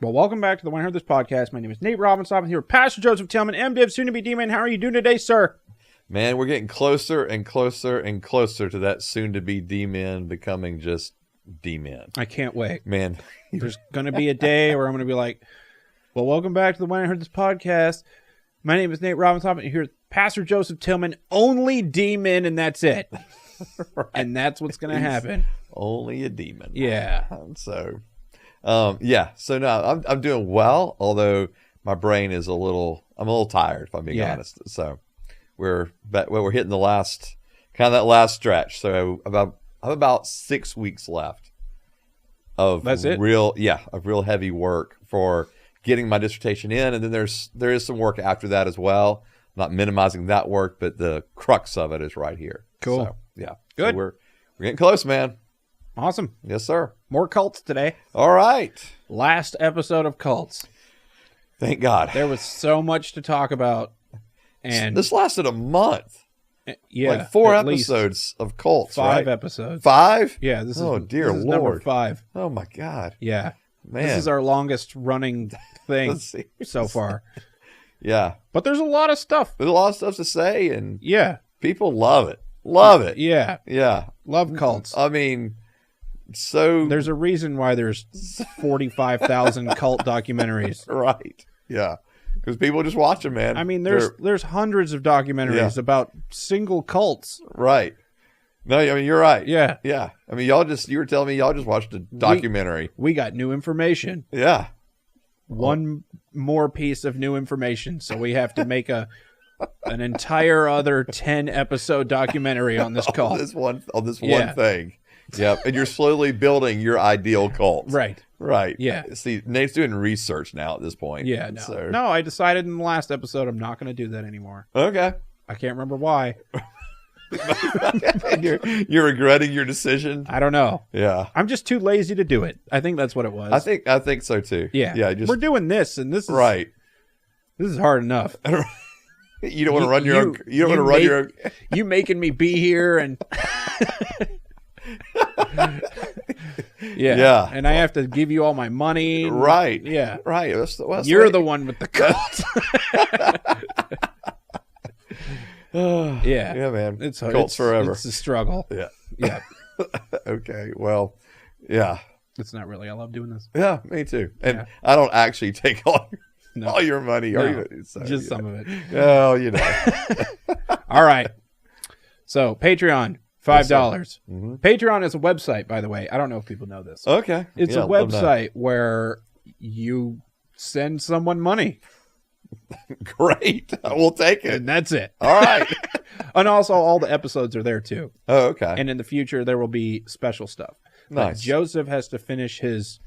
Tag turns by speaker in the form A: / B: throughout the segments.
A: Well, welcome back to the When I Heard This podcast. My name is Nate Robinson. I'm here with Pastor Joseph Tillman, MDiv, soon to be D-Man. How are you doing today, sir?
B: Man, we're getting closer and closer and closer to that soon to be D-Man becoming just D-Man.
A: I can't wait.
B: Man.
A: There's going to be a day where I'm going to be like, well, welcome back to the When I Heard This podcast. My name is Nate Robinson. I'm here with Pastor Joseph Tillman, only D-Man, and that's it. Right. And that's what's going to happen.
B: Only a demon.
A: Yeah.
B: So no, I'm doing well, although my brain is I'm a little tired, if I'm being honest. So we're hitting the last, kind of that last stretch. So I'm about 6 weeks left of real heavy work for getting my dissertation in. And then there is some work after that as well. I'm not minimizing that work, but the crux of it is right here.
A: Cool.
B: So, yeah.
A: Good.
B: So we're getting close, man.
A: Awesome.
B: Yes, sir.
A: More cults today.
B: All right.
A: Last episode of cults.
B: Thank God.
A: There was so much to talk about. And
B: this lasted a month.
A: Yeah.
B: Like 4 episodes of cults,
A: 5
B: right?
A: episodes.
B: 5?
A: Yeah. This
B: is
A: Lord. Number 5.
B: Oh, my God.
A: Yeah.
B: Man.
A: This is our longest running thing so far.
B: Yeah.
A: But there's a lot of stuff.
B: There's a lot of stuff to say, and people love it. Love it.
A: Yeah.
B: Yeah.
A: Love cults.
B: I mean, so...
A: There's a reason why there's 45,000 cult documentaries.
B: Right. Yeah. Because people just watch them, man.
A: I mean, there's hundreds of documentaries about single cults.
B: Right. No, I mean, you're right.
A: Yeah.
B: Yeah. I mean, you were telling me y'all just watched a documentary.
A: We got new information.
B: Yeah.
A: One more piece of new information. So we have to make an entire other 10-episode documentary on this cult.
B: On this one thing. Yep. And you're slowly building your ideal cult.
A: Right.
B: Right.
A: Yeah.
B: See, Nate's doing research now at this point.
A: Yeah. No. No, I decided in the last episode I'm not going to do that anymore.
B: Okay.
A: I can't remember why.
B: And you're regretting your decision?
A: I don't know.
B: Yeah.
A: I'm just too lazy to do it. I think that's what it was.
B: I think so too.
A: Yeah.
B: Yeah.
A: We're doing this, and this is
B: right.
A: This is hard enough.
B: You don't want to run your own. You don't want to run your own.
A: You making me be here and. Yeah. And I have to give you all my money.
B: Right.
A: Yeah.
B: Right.
A: You're the one with the cult.
B: Yeah, man. It's cults forever.
A: It's a struggle.
B: Yeah.
A: Yeah.
B: Okay. Well, yeah.
A: It's not really. I love doing this.
B: Yeah, me too. And I don't actually take all your money.
A: No, just some of it.
B: Oh, you know.
A: All right. So Patreon. $5.
B: Mm-hmm.
A: Patreon is a website, by the way. I don't know if people know this.
B: Okay.
A: It's a website where you send someone money.
B: Great. We'll take it.
A: And that's it.
B: All right.
A: And also all the episodes are there too.
B: Oh, okay.
A: And in the future there will be special stuff.
B: Nice.
A: Like Joseph has to finish his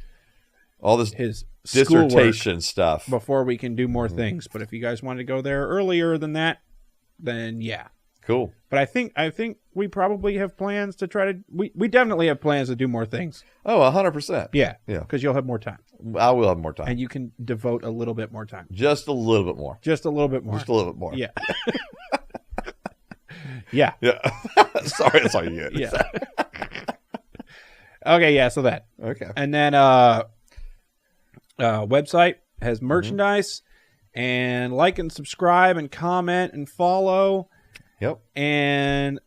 B: dissertation stuff
A: before we can do more things. But if you guys want to go there earlier than that, then yeah.
B: Cool.
A: But I think we probably have plans to try to... We definitely have plans to do more things.
B: Oh, 100%.
A: Yeah.
B: Yeah.
A: Because you'll have more time.
B: I will have more time.
A: And you can devote a little bit more time.
B: Just a little bit more.
A: Just a little bit more.
B: Just a little bit more.
A: Yeah. Yeah.
B: Yeah. Sorry, that's all you get.
A: Yeah. Okay, yeah, so that.
B: Okay.
A: And then website has merchandise. And like and subscribe and comment and follow.
B: Yep.
A: And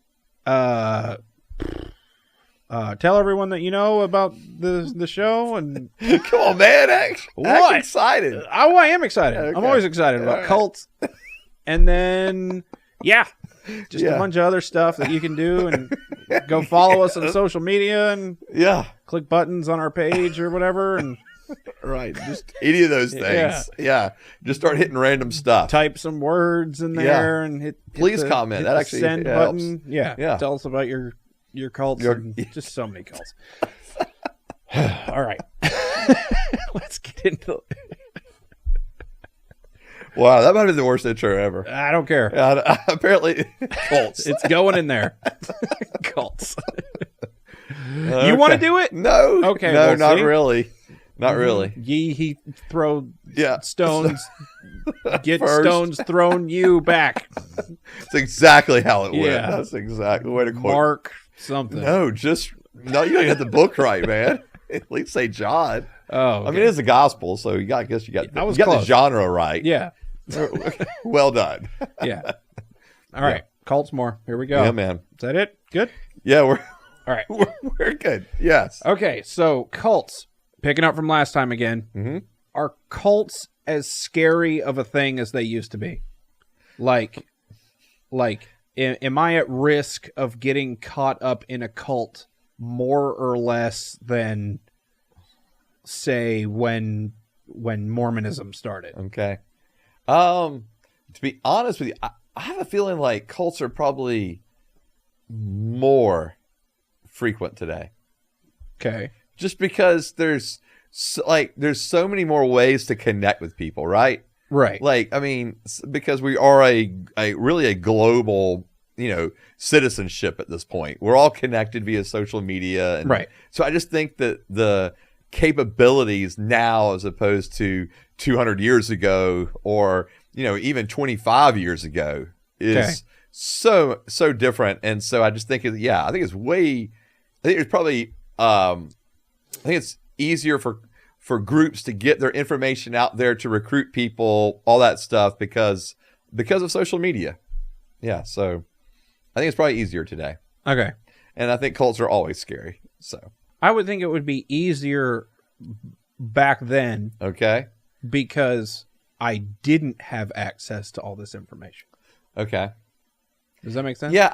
A: tell everyone that you know about the show. And
B: come on, man! Act excited.
A: I am excited. Okay. I'm always excited about cults. And then just a bunch of other stuff that you can do, and go follow us on social media, and click buttons on our page or whatever, and.
B: Right, just any of those things. Yeah, just start hitting random stuff.
A: Type some words in there and hit.
B: Please comment. That actually
A: send button.
B: Yeah.
A: Tell us about your cults. Just so many cults. All right, let's get into.
B: Wow, that might be the worst intro ever.
A: I don't care.
B: Apparently, cults.
A: It's going in there. Cults. You want to do it?
B: No.
A: Okay.
B: No, not really. Not really.
A: He throw stones, get stones thrown you back.
B: That's exactly how it went. That's exactly the way to quote.
A: Mark something.
B: No, you don't have the book right, man. At least say John.
A: Oh, okay.
B: I mean, it is the gospel, so I guess you got the genre right.
A: Yeah.
B: Well done.
A: Yeah. All right. Cults more. Here we go.
B: Yeah, man.
A: Is that it? Good?
B: Yeah,
A: all right.
B: We're good. Yes.
A: Okay, so cults. Picking up from last time again.
B: Mm-hmm.
A: Are cults as scary of a thing as they used to be? Like, am I at risk of getting caught up in a cult more or less than, say, when Mormonism started?
B: Okay. To be honest with you, I have a feeling like cults are probably more frequent today.
A: Okay.
B: Just because there's so many more ways to connect with people, right?
A: Right.
B: Like, I mean, because we are a really global, citizenship at this point. We're all connected via social media. And
A: right.
B: So I just think that the capabilities now, as opposed to 200 years ago or, even 25 years ago, is so different. And so I just think, I think it's probably, I think it's easier for groups to get their information out there, to recruit people, all that stuff, because of social media. Yeah, so I think it's probably easier today.
A: Okay.
B: And I think cults are always scary. So
A: I would think it would be easier back then.
B: Okay.
A: Because I didn't have access to all this information.
B: Okay.
A: Does that make sense?
B: Yeah,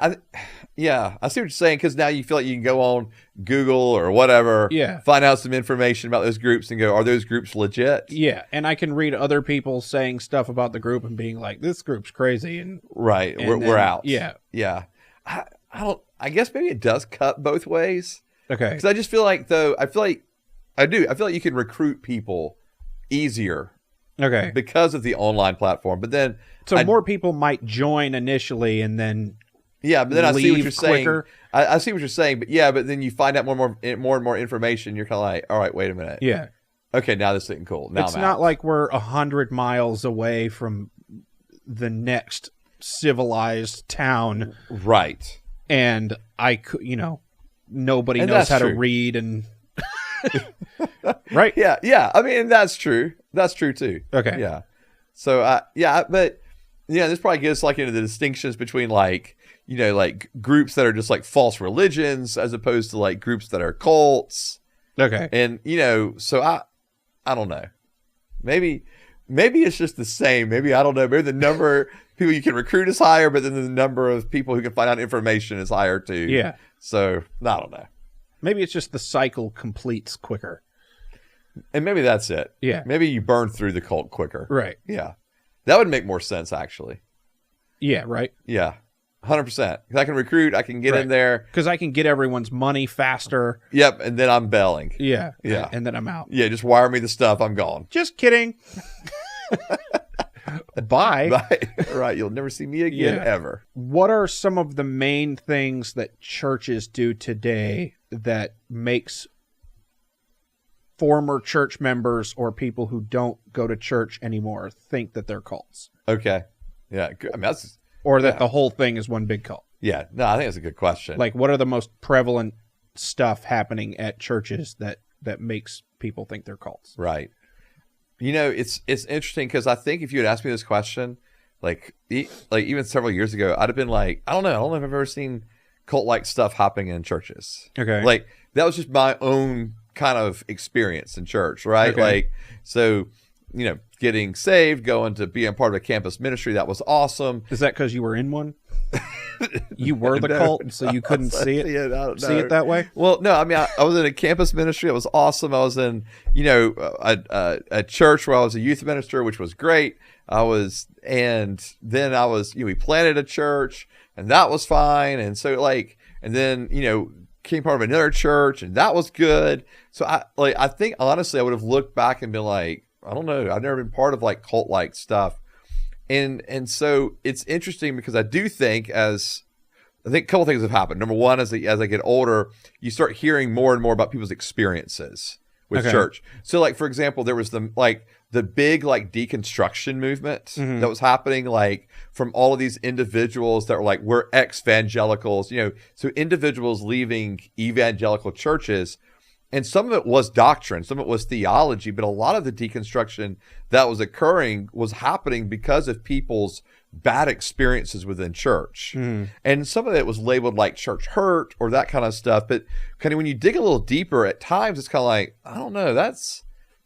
B: I see what you're saying, because now you feel like you can go on Google or whatever, find out some information about those groups and go, are those groups legit?
A: Yeah, and I can read other people saying stuff about the group and being like, this group's crazy, and
B: right, we're out.
A: Yeah.
B: I guess maybe it does cut both ways.
A: Okay.
B: Because I just feel like, though, I feel like you can recruit people easier.
A: Okay.
B: Because of the online platform, but then
A: more people might join initially and then
B: but then I see what you're
A: quicker.
B: saying. I see what you're saying, but then you find out more and more information. You're kind of like, all right, wait a minute.
A: Yeah.
B: Okay, now this isn't cool. Now
A: it's not like we're 100 miles away from the next civilized town,
B: right?
A: And I could, nobody knows how to read and. Right.
B: Yeah. I mean, that's true. That's true too.
A: Okay.
B: Yeah. So, but this probably gets like into the distinctions between like groups that are just like false religions as opposed to like groups that are cults.
A: Okay.
B: And so I don't know. Maybe it's just the same. Maybe I don't know. Maybe the number of people you can recruit is higher, but then the number of people who can find out information is higher too.
A: Yeah.
B: So I don't know.
A: Maybe it's just the cycle completes quicker.
B: And maybe that's it.
A: Yeah.
B: Maybe you burn through the cult quicker.
A: Right.
B: Yeah. That would make more sense, actually.
A: Yeah, right?
B: Yeah. 100%. Because I can recruit, I can get in there.
A: Because I can get everyone's money faster.
B: Yep, and then I'm bailing.
A: Yeah.
B: Yeah.
A: And then I'm out.
B: Yeah, just wire me the stuff, I'm gone.
A: Just kidding. Bye.
B: Bye. Right, you'll never see me again, ever.
A: What are some of the main things that churches do today that makes former church members or people who don't go to church anymore think that they're cults?
B: Okay. Yeah. I mean,
A: or that the whole thing is one big cult.
B: Yeah. No, I think that's a good question.
A: Like, what are the most prevalent stuff happening at churches that makes people think they're cults?
B: Right. It's interesting because I think if you had asked me this question, like even several years ago, I'd have been like, I don't know if I've ever seen cult-like stuff happening in churches.
A: Okay.
B: Like, that was just my own kind of experience in church, right?
A: Okay.
B: Like, so, getting saved, going to being part of a campus ministry, that was awesome.
A: Is that because you were in one? You were the cult, so you couldn't see it? See it that way?
B: Well, no, I mean, I was in a campus ministry. It was awesome. I was in, a church where I was a youth minister, which was great. And then we planted a church, and that was fine. And so, and then, became part of another church, and that was good. So I think honestly, I would have looked back and been like, I don't know, I've never been part of like cult-like stuff. And so it's interesting because I think a couple things have happened. Number one, as I get older, you start hearing more and more about people's experiences with church. So like, for example, there was the big deconstruction movement that was happening, like from all of these individuals that were like, we're ex-evangelicals, so individuals leaving evangelical churches And some of it was doctrine, some of it was theology, but a lot of the deconstruction that was occurring was happening because of people's bad experiences within church. And some of it was labeled like church hurt or that kind of stuff. But kind of when you dig a little deeper, at times it's kind of like, I don't know, that's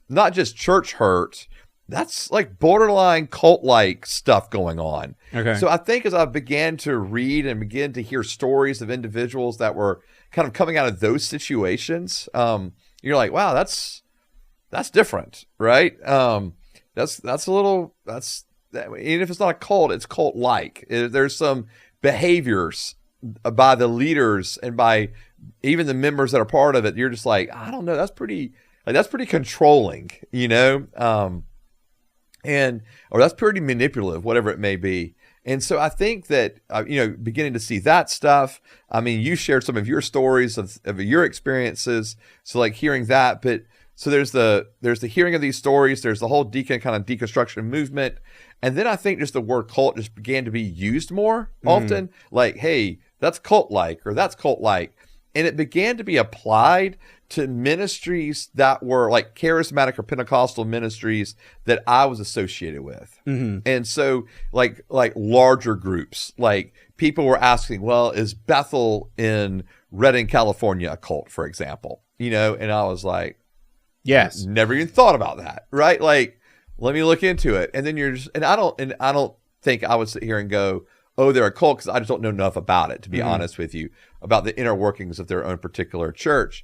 B: not just church hurt. That's like borderline cult-like stuff going on.
A: Okay.
B: So I think as I began to read and begin to hear stories of individuals that were kind of coming out of those situations, you're like, wow, that's different, right? Even if it's not a cult, it's cult-like. There's some behaviors by the leaders and by even the members that are part of it. You're just like, I don't know, that's pretty controlling, or that's pretty manipulative, whatever it may be. And so I think that, beginning to see that stuff, I mean, you shared some of your stories of your experiences. So like hearing that, but so there's the hearing of these stories, there's the whole deconstruction movement. And then I think just the word cult just began to be used more often, like, hey, that's cult-like or that's cult-like. And it began to be applied to ministries that were like charismatic or Pentecostal ministries that I was associated with. And so like larger groups, like people were asking, well, is Bethel in Redding, California a cult, for example? And I was like,
A: yes,
B: never even thought about that, right? Like, let me look into it. And then I don't think I would sit here and go, oh, they're a cult, because I just don't know enough about it, to be honest with you, about the inner workings of their own particular church.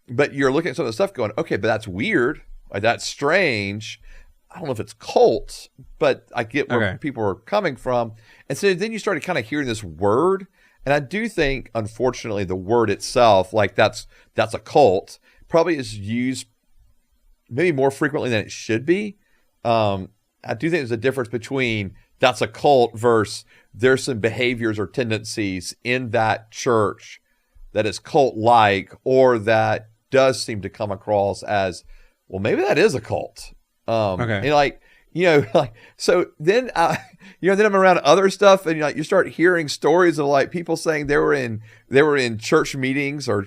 B: But you're looking at some of the stuff going, okay, but that's weird. Like, that's strange. I don't know if it's cult, but I get where people are coming from. And so then you started kind of hearing this word. And I do think, unfortunately, the word itself, like that's a cult, probably is used maybe more frequently than it should be. I do think there's a difference between that's a cult versus there's some behaviors or tendencies in that church that is cult-like, or that does seem to come across as, well, maybe that is a cult. And so then, then I'm around other stuff, and you start hearing stories of like people saying they were in church meetings or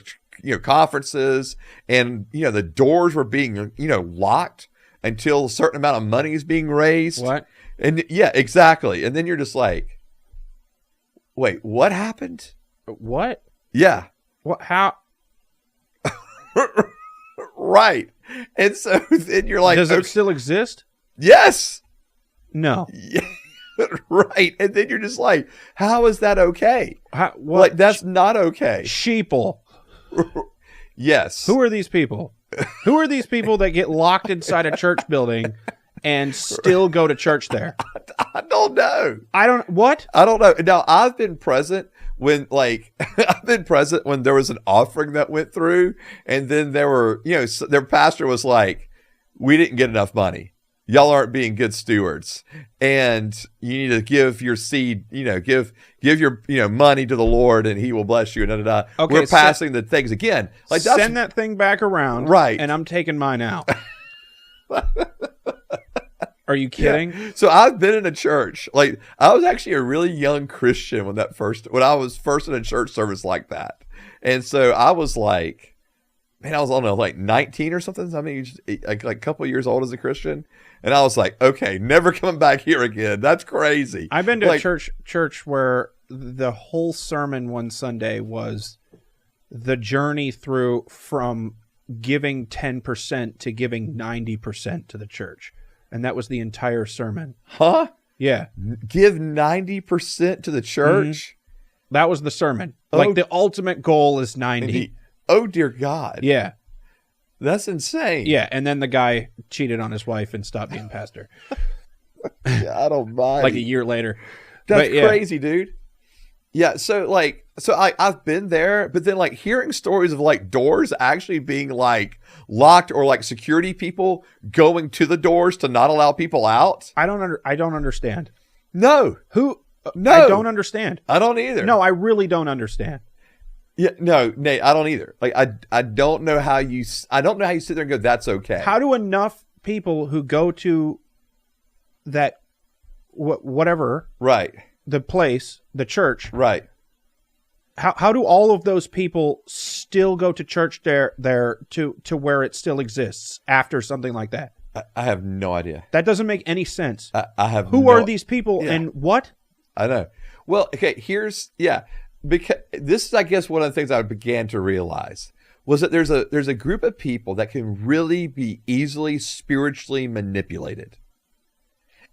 B: conferences, and the doors were being locked until a certain amount of money is being raised.
A: What?
B: And yeah, exactly. And then you're just like, wait, what happened?
A: What?
B: Yeah.
A: What? How?
B: Right. And so then you're like,
A: does it still exist?
B: Yes.
A: No.
B: Yeah. Right. And then you're just like, how is that okay?
A: What?
B: Like, that's not okay.
A: Sheeple.
B: Yes.
A: Who are these people? Who are these people that get locked inside a church building and still go to church there?
B: I don't know.
A: I don't know.
B: Now, I've been present when there was an offering that went through, and then their pastor was like, we didn't get enough money. Y'all aren't being good stewards, and you need to give your seed, give your money to the Lord, and He will bless you. And okay, we're passing the things again. Like,
A: send that thing back around,
B: right?
A: And I'm taking mine out. Are you kidding?
B: Yeah. So I've been in a church. Like, I was actually a really young Christian when I was first in a church service like that, and so I was like, man, I was, I don't know, like 19 or something. I mean, like a couple of years old as a Christian. And I was like, okay, never coming back here again. That's crazy.
A: I've been to a church where the whole sermon one Sunday was the journey through from giving 10% to giving 90% to the church. And that was the entire sermon.
B: Huh?
A: Yeah.
B: Give 90% to the church?
A: That was the sermon. Like, the ultimate goal is 90.
B: Oh, dear God.
A: Yeah.
B: That's insane.
A: Yeah, and then the guy cheated on his wife and stopped being pastor.
B: Yeah, I don't mind.
A: Like a year later.
B: That's crazy, dude. Yeah, so I've been there, but then like hearing stories of like doors actually being like locked, or like security people going to the doors to not allow people out.
A: I don't understand.
B: No. No.
A: I don't understand.
B: I don't either.
A: No, I really don't understand.
B: Yeah, no, Nate, I don't either. Like, I don't know how you sit there and go, that's okay.
A: How do enough people who go to that, whatever,
B: right,
A: the place, the church,
B: right,
A: how do all of those people still go to church there to where it still exists after something like that?
B: I have no idea.
A: That doesn't make any sense.
B: I have.
A: Who are these people and what?
B: I know. Well, okay. Because this is, I guess, one of the things I began to realize was that there's a group of people that can really be easily spiritually manipulated.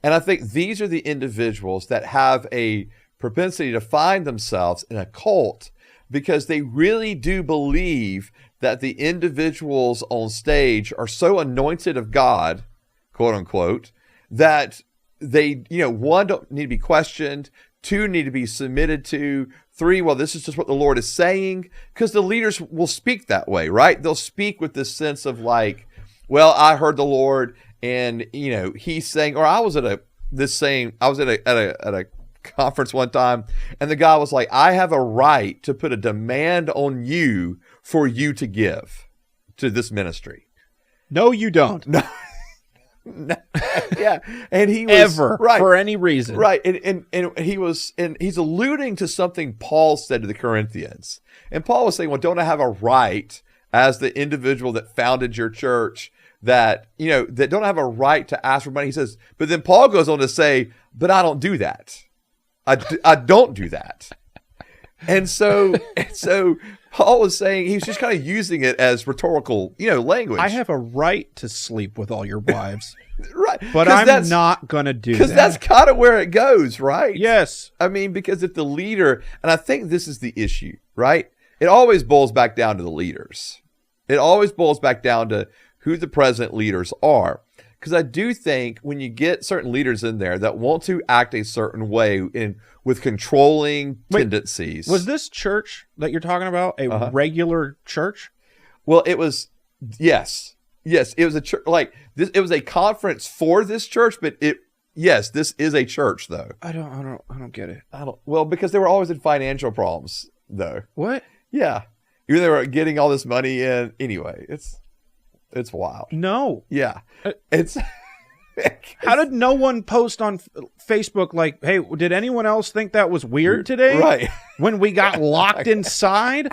B: And I think these are the individuals that have a propensity to find themselves in a cult because they really do believe that the individuals on stage are so anointed of God, quote unquote, that they, one, don't need to be questioned, two, need to be submitted to, three, well, this is just what the Lord is saying, because the leaders will speak that way, right? They'll speak with this sense of like, well, I heard the Lord, and he's saying, or I was at a conference one time, and the guy was like, I have a right to put a demand on you for you to give to this ministry.
A: No, you don't.
B: No. Yeah, and he was
A: ever
B: right
A: for any reason,
B: right, and he's alluding to something Paul said to the Corinthians, and Paul was saying, well, don't I have a right as the individual that founded your church that don't have a right to ask for money? He says, but then Paul goes on to say, but I don't do that. I don't do that. And so Paul was saying, he was just kind of using it as rhetorical, language.
A: I have a right to sleep with all your wives.
B: Right.
A: But I'm not going to do that.
B: Because that's kind of where it goes, right?
A: Yes.
B: I mean, because if the leader, and I think this is the issue, right? It always boils back down to the leaders. It always boils back down to who the present leaders are. Because I do think when you get certain leaders in there that want to act a certain way with controlling tendencies.
A: Was this church that you're talking about a regular church?
B: Well, it was, yes, it was a church like this. It was a conference for this church, but this is a church though.
A: I don't get it.
B: Well, because they were always in financial problems though.
A: What?
B: Yeah, even they were getting all this money in anyway. It's wild.
A: No.
B: Yeah. It's
A: how did no one post on Facebook like, hey, did anyone else think that was weird today?
B: Right.
A: When we got locked inside?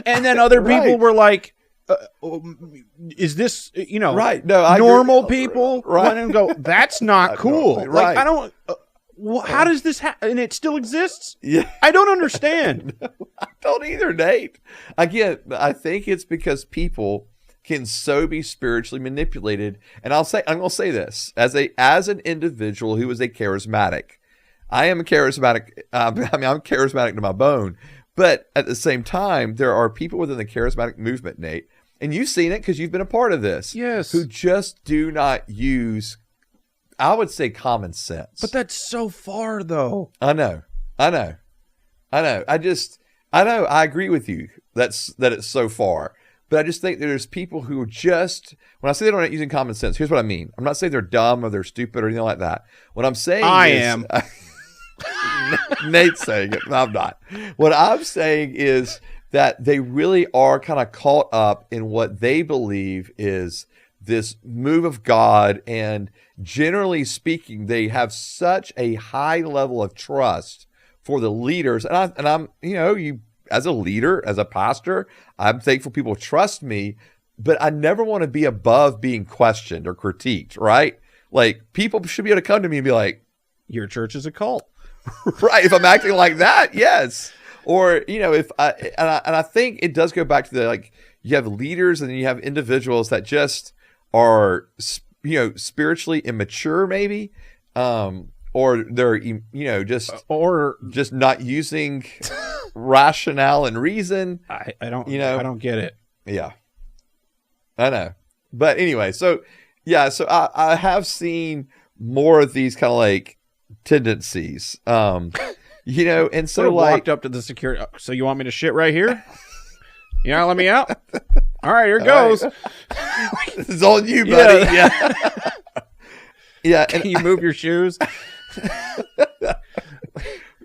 A: And then other people were like, is this,
B: right. No,
A: normal people?
B: Right.
A: And go, that's not cool.
B: Right.
A: Like, I don't, how does this happen? And it still exists?
B: Yeah.
A: I don't understand.
B: No, I don't either, Nate. Again, I think it's because people can so be spiritually manipulated. And I'm going to say this as an individual who is a charismatic. I am a charismatic. I'm charismatic to my bone, but at the same time, there are people within the charismatic movement, Nate, and you've seen it because you've been a part of this.
A: Yes.
B: Who just do not use, I would say, common sense.
A: But that's so far though.
B: I know. I agree with you. That it's so far. But I just think that there's people who just, when I say they're not using common sense, here's what I mean. I'm not saying they're dumb or they're stupid or anything like that. What I'm saying
A: I am.
B: Nate's saying it, but I'm not. What I'm saying is that they really are kind of caught up in what they believe is this move of God. And generally speaking, they have such a high level of trust for the leaders. And I'm as a leader, as a pastor, I'm thankful people trust me, but I never want to be above being questioned or critiqued, right? Like, people should be able to come to me and be like,
A: your church is a cult.
B: Right. If I'm acting like that, yes. Or, I think it does go back to you have leaders and then you have individuals that just are, spiritually immature maybe, or they're, just not using rationale and reason.
A: I don't get it.
B: Yeah, I know. But anyway, so I have seen more of these kind of like tendencies, and so
A: walked up to the security. So you want me to shit right here? You not let me out? All right, here goes.
B: Right. This is on you, buddy. Yeah. Yeah.
A: Can you move your shoes?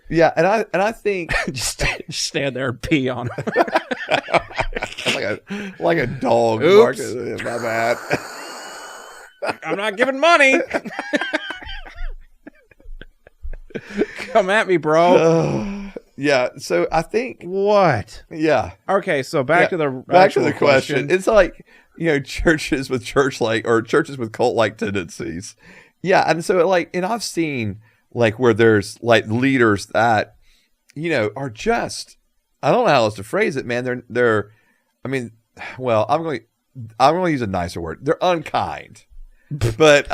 B: Yeah, and I think
A: just stand there and pee on him.
B: like a dog.
A: Oops.
B: My bad.
A: I'm not giving money. Come at me, bro.
B: Yeah. So I think
A: what?
B: Yeah.
A: Okay. So back to the
B: question. It's like, churches with churches with cult-like tendencies. Yeah. And so and I've seen where there's leaders that, are just, I don't know how else to phrase it, man. They're, I mean, well, I'm going to use a nicer word. They're unkind. But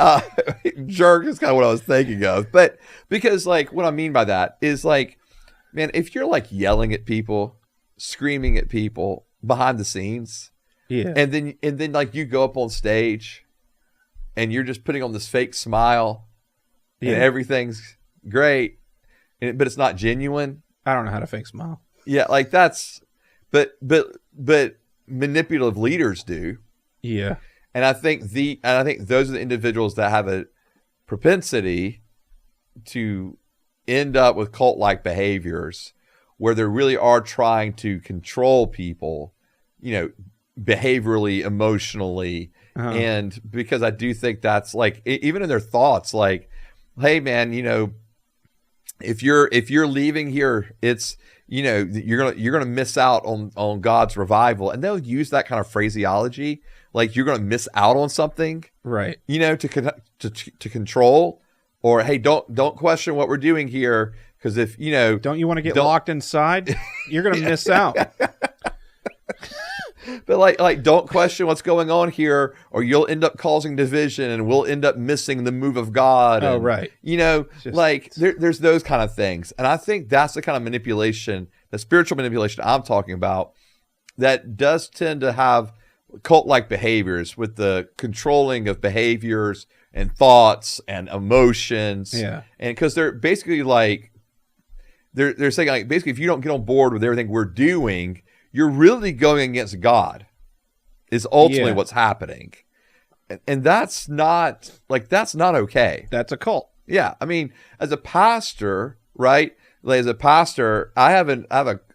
B: jerk is kind of what I was thinking of. But because what I mean by that is man, if you're yelling at people, screaming at people behind the scenes,
A: yeah,
B: and then you go up on stage and you're just putting on this fake smile, and everything's great, but it's not genuine.
A: I don't know how to fake smile.
B: Yeah, that's, but manipulative leaders do.
A: Yeah.
B: And I think those are the individuals that have a propensity to end up with cult-like behaviors where they really are trying to control people, behaviorally, emotionally. Uh-huh. And because I do think that's even in their thoughts, hey man, if you're leaving here, it's, you're gonna miss out on God's revival. And they'll use that kind of phraseology. You're going to miss out on something,
A: right?
B: To control, or hey, don't question what we're doing here, because if
A: don't you want to get locked inside? You're going to miss out.
B: But don't question what's going on here, or you'll end up causing division, and we'll end up missing the move of God.
A: Oh,
B: and,
A: right.
B: There's those kind of things, and I think that's the kind of manipulation, the spiritual manipulation I'm talking about, that does tend to have cult-like behaviors, with the controlling of behaviors and thoughts and emotions.
A: Yeah.
B: And because they're basically they're saying basically, if you don't get on board with everything we're doing, you're really going against God, is ultimately what's happening. And that's not okay.
A: That's a cult.
B: Yeah. I mean, as a pastor, right? As a pastor, I have an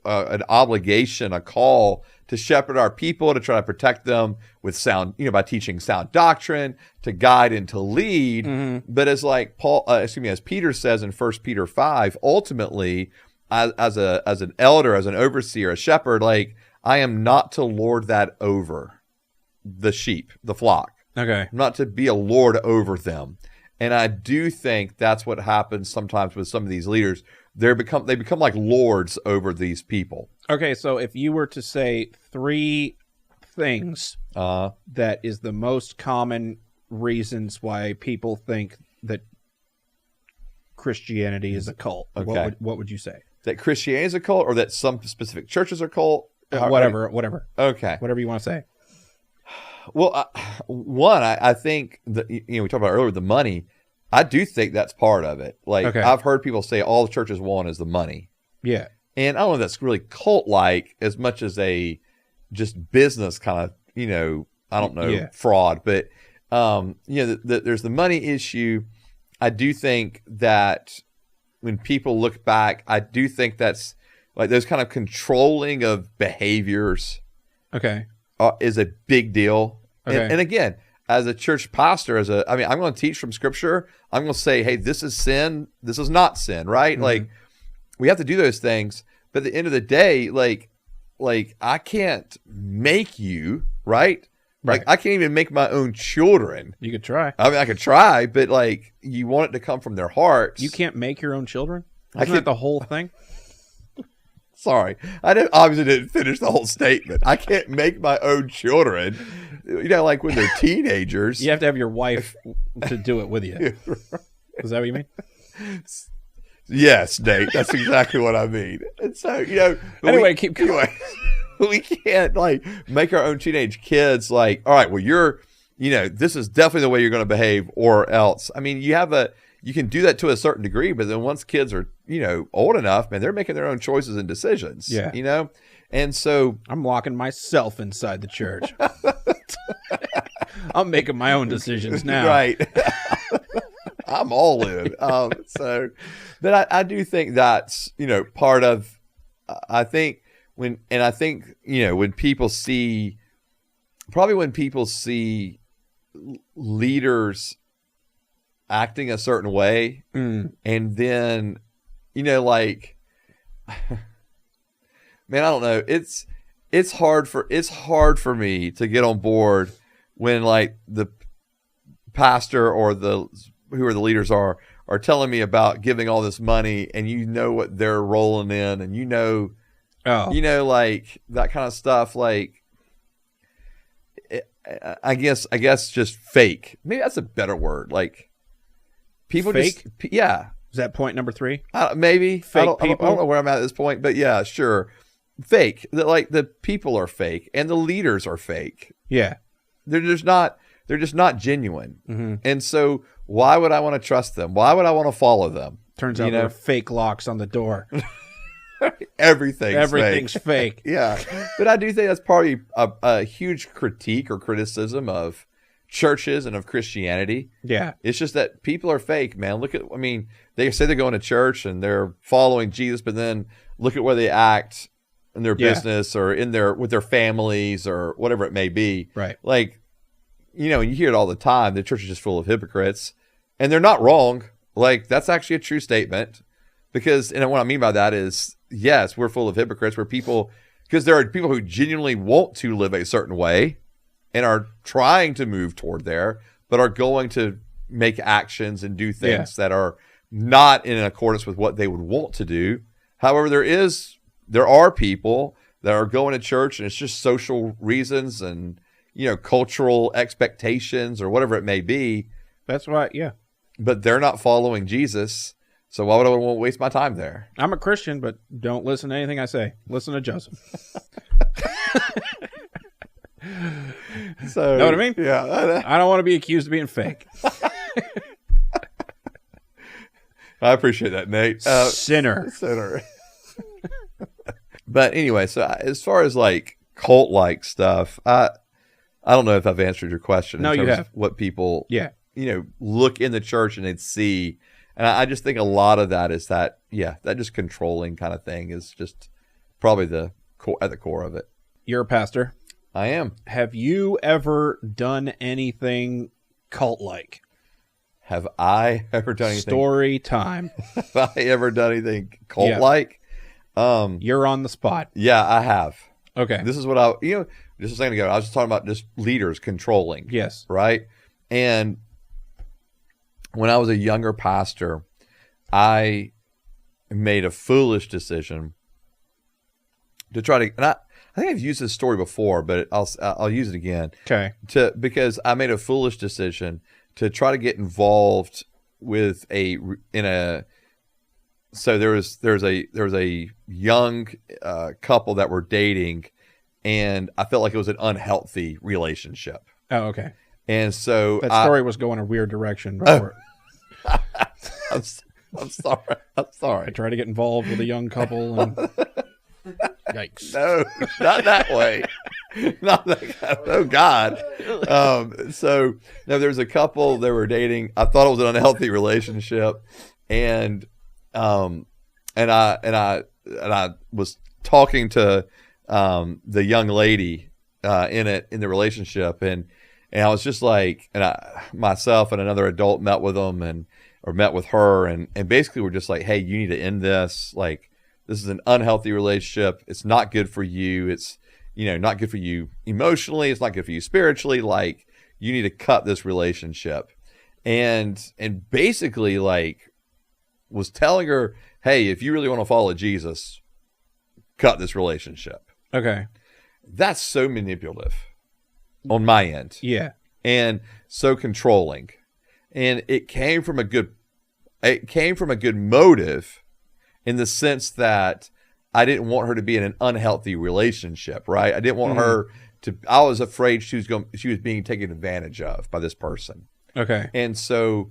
B: obligation, a call to shepherd our people, to try to protect them with sound, by teaching sound doctrine, to guide and to lead. Mm-hmm. But as as Peter says in 1 Peter 5, ultimately, as an elder, as an overseer, a shepherd, I am not to lord that over the sheep, the flock.
A: Okay.
B: I'm not to be a lord over them. And I do think that's what happens sometimes with some of these leaders. They become like lords over these people.
A: Okay, so if you were to say 3 things that is the most common reasons why people think that Christianity is a cult,
B: okay,
A: what would you say?
B: That Christianity is a cult, or that some specific churches are cult?
A: Whatever.
B: Okay.
A: Whatever you want to say.
B: Well, one, I think that, we talked about earlier, the money. I do think that's part of it. Okay. I've heard people say all the churches want is the money.
A: Yeah.
B: And I don't know if that's really cult-like as much as a just business kind of, I don't know, fraud. But, there's the money issue. I do think that when people look back, I do think that's those kind of controlling of behaviors.
A: Okay.
B: Is a big deal.
A: Okay.
B: And again, as a church pastor, I'm going to teach from Scripture. I'm going to say, hey, this is sin. This is not sin, right? Mm-hmm. We have to do those things. But at the end of the day, I can't make you, right?
A: Right.
B: I can't even make my own children.
A: You could try.
B: I mean, I could try, but you want it to come from their hearts.
A: You can't make your own children? Isn't that the whole thing?
B: Sorry, obviously didn't finish the whole statement. I can't make my own children. When they're teenagers.
A: You have to have your wife to do it with you. Is that what you mean?
B: Yes, Nate. That's exactly what I mean. And so,
A: anyway, keep going.
B: We can't make our own teenage kids all right, well, you're, this is definitely the way you're going to behave, or else. I mean, you can do that to a certain degree, but then once kids are, old enough, man, they're making their own choices and decisions.
A: Yeah.
B: And so
A: I'm locking myself inside the church. I'm making my own decisions now.
B: Right. I'm all in. But I do think that's, part of, I think when people see leaders acting a certain way, and then, man, I don't know. It's hard for me to get on board when like the pastor or who are the leaders are telling me about giving all this money, and you know what they're rolling in, and you know like that kind of stuff. Like, I guess just fake. Maybe that's a better word. Like, people
A: fake.
B: Yeah.
A: Is that point number 3?
B: Maybe
A: fake
B: I don't know where I'm at this point, but yeah, sure. Fake. Like the people are fake and the leaders are fake.
A: Yeah.
B: They're just not genuine.
A: Mm-hmm.
B: And so why would I want to trust them? Why would I want to follow them?
A: Turns out they're fake locks on the door.
B: Everything's
A: fake.
B: Yeah. But I do think that's probably a huge critique or criticism of churches and of Christianity.
A: Yeah.
B: It's just that people are fake, man. They say they're going to church and they're following Jesus, but then look at where they act in their business or with their families or whatever it may be.
A: Right.
B: Like, you hear it all the time. The church is just full of hypocrites, and they're not wrong. Like, that's actually a true statement, and what I mean by that is, yes, we're full of hypocrites. Because there are people who genuinely want to live a certain way and are trying to move toward there, but are going to make actions and do things that are not in accordance with what they would want to do. However, there are people that are going to church and it's just social reasons and, cultural expectations or whatever it may be.
A: That's right. Yeah.
B: But they're not following Jesus. So why would I want to waste my time there?
A: I'm a Christian, but don't listen to anything I say. Listen to Joseph.
B: So,
A: know what I mean?
B: Yeah.
A: I don't want to be accused of being fake.
B: I appreciate that, Nate.
A: Sinner.
B: But anyway, so as far as like cult-like stuff, I don't know if I've answered your question.
A: No,
B: in terms
A: you have.
B: Of what people, look in the church and they'd see. And I just think a lot of that is that just controlling kind of thing is just probably at the core of it.
A: You're a pastor.
B: I am.
A: Have you ever done anything cult-like?
B: Have I ever done anything?
A: Story time.
B: Have I ever done anything cult-like?
A: You're on the spot.
B: Yeah, I have.
A: Okay.
B: This is what just a second ago, I was just talking about just leaders controlling.
A: Yes.
B: Right? And when I was a younger pastor, I made a foolish decision to try to, and I think I've used this story before, but I'll use it again.
A: Okay.
B: Because I made a foolish decision to try to get involved with so there was a young couple that were dating, and I felt like it was an unhealthy relationship.
A: Oh, okay.
B: And so
A: that story was going a weird direction before.
B: I'm sorry.
A: I tried to get involved with a young couple and yikes.
B: No, not that way. Not that kind oh God. So no, there was a couple that were dating. I thought it was an unhealthy relationship, and I was talking to the young lady in the relationship, and I was just like, myself and another adult met with them or met with her, and basically we're just like, hey, you need to end this. Like, this is an unhealthy relationship. It's not good for you. It's, not good for you emotionally. It's not good for you spiritually. Like, you need to cut this relationship. And basically, like, was telling her, hey, if you really want to follow Jesus, cut this relationship.
A: Okay.
B: That's so manipulative on my end.
A: Yeah.
B: And so controlling. And it came from a good motive, in the sense that I didn't want her to be in an unhealthy relationship, right? I didn't want her to, I was afraid she was being taken advantage of by this person.
A: Okay.
B: And so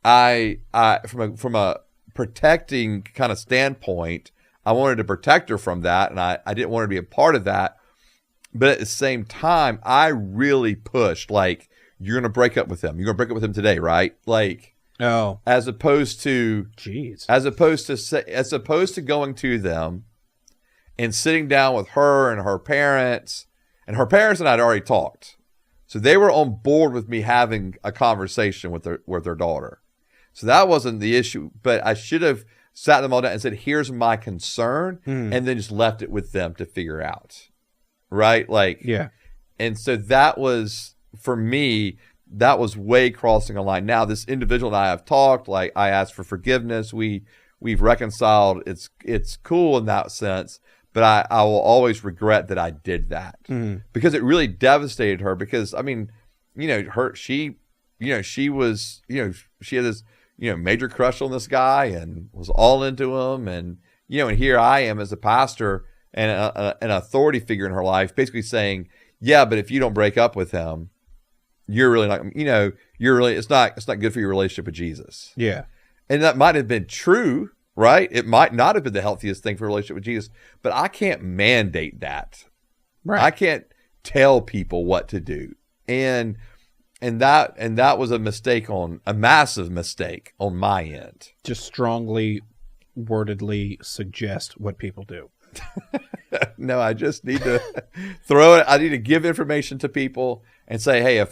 B: I from a protecting kind of standpoint, I wanted to protect her from that, and I didn't want her to be a part of that. But at the same time, I really pushed, like, you're going to break up with him. You're going to break up with him today, right? Like, as opposed to going to them and sitting down with her and her parents, and I had already talked. So they were on board with me having a conversation with their daughter. So that wasn't the issue, but I should have sat them all down and said, here's my concern, and then just left it with them to figure out. Right? Like,
A: yeah.
B: And so that was, for me, that was way crossing a line. Now, this individual and I have talked, like I asked for forgiveness. We've reconciled. It's cool in that sense, but I will always regret that I did that because it really devastated her because, I mean, she was, she had this, major crush on this guy and was all into him. And, and here I am as a pastor and an authority figure in her life, basically saying, yeah, but if you don't break up with him, you're really not, it's not good for your relationship with Jesus.
A: Yeah.
B: And that might have been true, right? It might not have been the healthiest thing for a relationship with Jesus, but I can't mandate that.
A: Right.
B: I can't tell people what to do. And that was a massive mistake on my end.
A: Just strongly wordedly suggest what people do.
B: No, I just need to throw it. I need to give information to people and say, hey,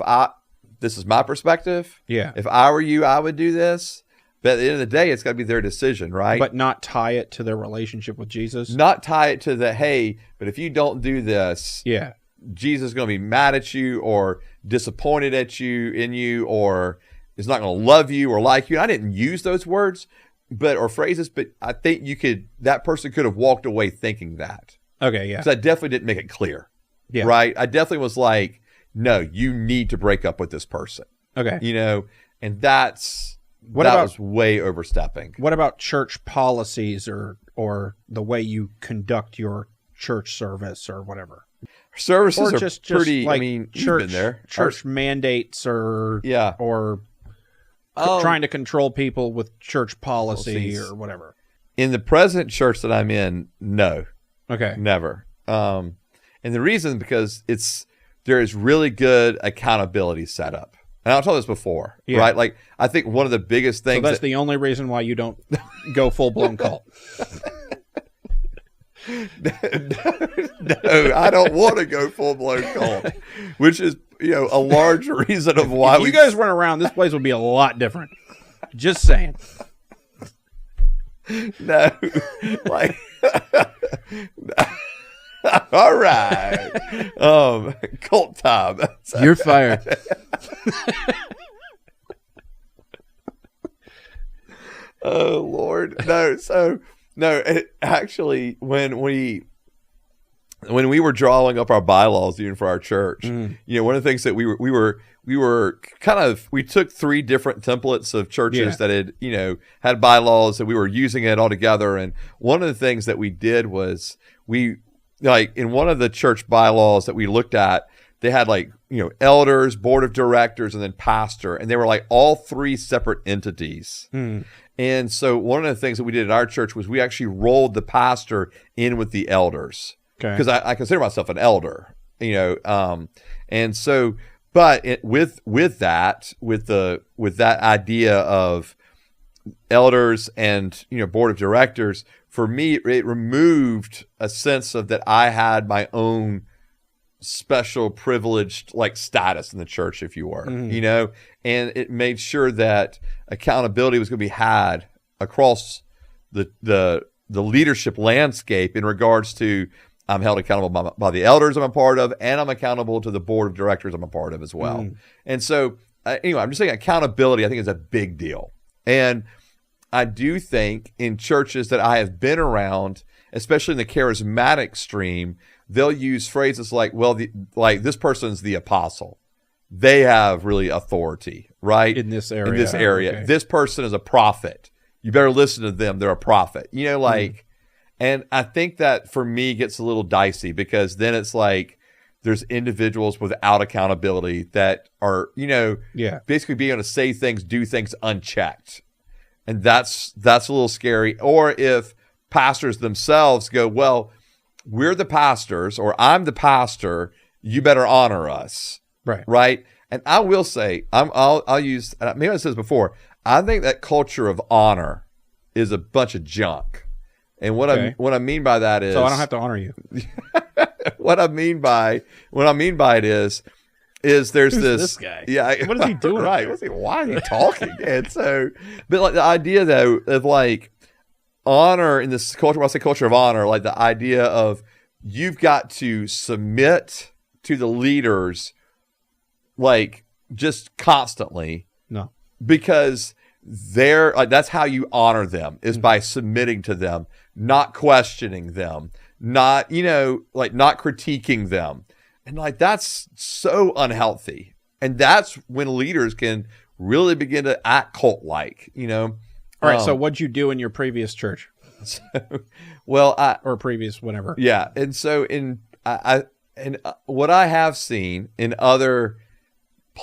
B: this is my perspective.
A: Yeah.
B: If I were you, I would do this. But at the end of the day, it's got to be their decision, right?
A: But not tie it to their relationship with Jesus.
B: Not tie it to the, hey, but if you don't do this,
A: yeah,
B: Jesus is going to be mad at you or disappointed in you, or is not going to love you or like you. And I didn't use those words, or phrases, but I think that person could have walked away thinking that.
A: Okay, yeah.
B: Because I definitely didn't make it clear.
A: Yeah.
B: Right? I definitely was like, no, you need to break up with this person.
A: Okay.
B: And that was way overstepping.
A: What about church policies or the way you conduct your church service or whatever?
B: Services
A: or
B: are
A: just
B: pretty,
A: like
B: I mean,
A: church,
B: you've been there.
A: Church mandates or trying to control people with church policy or whatever.
B: In the present church that I'm in, no.
A: Okay.
B: Never. And the reason because there is really good accountability set up. And I've told this before, right? Like, I think one of the biggest things.
A: So that's the only reason why you don't go full blown cult.
B: No, I don't want to go full blown cult, which is a large reason of why
A: if you guys run around, this place would be a lot different. Just saying.
B: No, like. All right. Cult time.
A: You're fired.
B: Oh Lord. Actually when we were drawing up our bylaws even for our church, one of the things that we took 3 different templates of churches that had bylaws and we were using it all together. And one of the things that we did was in one of the church bylaws that we looked at, they had elders, board of directors, and then pastor, and they were all 3 separate entities. And so one of the things that we did at our church was we actually rolled the pastor in with the elders. Okay. Because I consider myself an elder, and so, but with that idea of elders and board of directors, for me it removed a sense of that I had my own special privileged status in the church, if you were, and it made sure that accountability was going to be had across the leadership landscape in regards to I'm held accountable by the elders I'm a part of, and I'm accountable to the board of directors I'm a part of as well. And so anyway, I'm just saying accountability I think is a big deal. And I do think in churches that I have been around, especially in the charismatic stream, they'll use phrases like, well, this person's the apostle. They have really authority, right? In this area. Okay. This person is a prophet. You better listen to them. They're a prophet. And I think that for me gets a little dicey because then it's there's individuals without accountability that are, basically being able to say things, do things unchecked. And that's a little scary. Or if pastors themselves go, well, we're the pastors, or I'm the pastor, you better honor us. Right. And I will say, I'll use, maybe I said this before, I think that culture of honor is a bunch of junk. And what I mean by that is,
A: so I don't have to honor you.
B: What I mean by it is there's
A: this guy.
B: Yeah.
A: What is he doing?
B: Right. Why is he talking? And so, but the idea though of honor in this culture, when I say culture of honor, like the idea of you've got to submit to the leaders, like just constantly.
A: No.
B: Because they're like, that's how you honor them, is by submitting to them, not questioning them, not, like not critiquing them. And like, that's so unhealthy. And that's when leaders can really begin to act cult-like, All
A: right. So what'd you do in your previous church? Or previous, whatever.
B: Yeah. And so what I have seen in other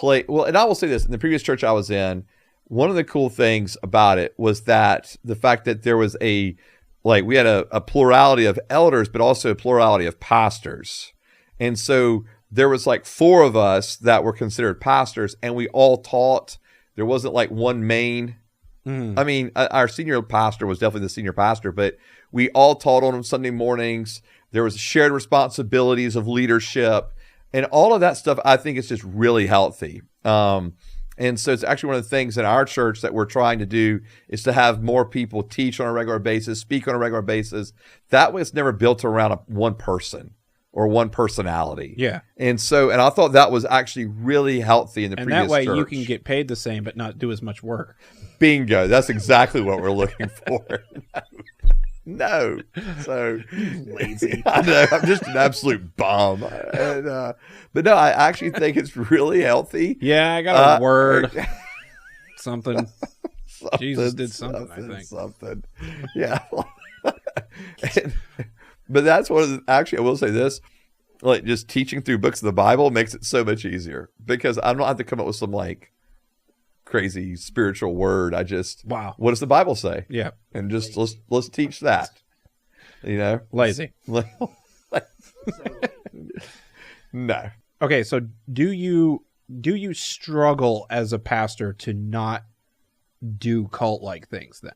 B: and I will say this, in the previous church I was in, one of the cool things about it was that the fact that there was we had a plurality of elders, but also a plurality of pastors. And so there was like 4 of us that were considered pastors, and we all taught. There wasn't like one main. I mean, our senior pastor was definitely the senior pastor, but we all taught on Sunday mornings. There was shared responsibilities of leadership, and all of that stuff. I think is just really healthy. And so it's actually one of the things in our church that we're trying to do is to have more people teach on a regular basis, speak on a regular basis. That way it's never built around one person or one personality.
A: Yeah.
B: And I thought that was actually really healthy in the previous church.
A: And that way you can get paid the same but not do as much work.
B: Bingo. That's exactly what we're looking for. No. So
A: lazy.
B: I know. I'm just an absolute bum. But no, I actually think it's really healthy.
A: Yeah, I got a word. Something. Jesus did something, I think.
B: Something. Yeah. But that's actually, I will say this, like just teaching through books of the Bible makes it so much easier because I don't have to come up with some like crazy spiritual word.
A: Wow.
B: What does the Bible say?
A: Yeah.
B: And just let's teach that.
A: Lazy.
B: No.
A: Okay, so do you struggle as a pastor to not do cult-like things then?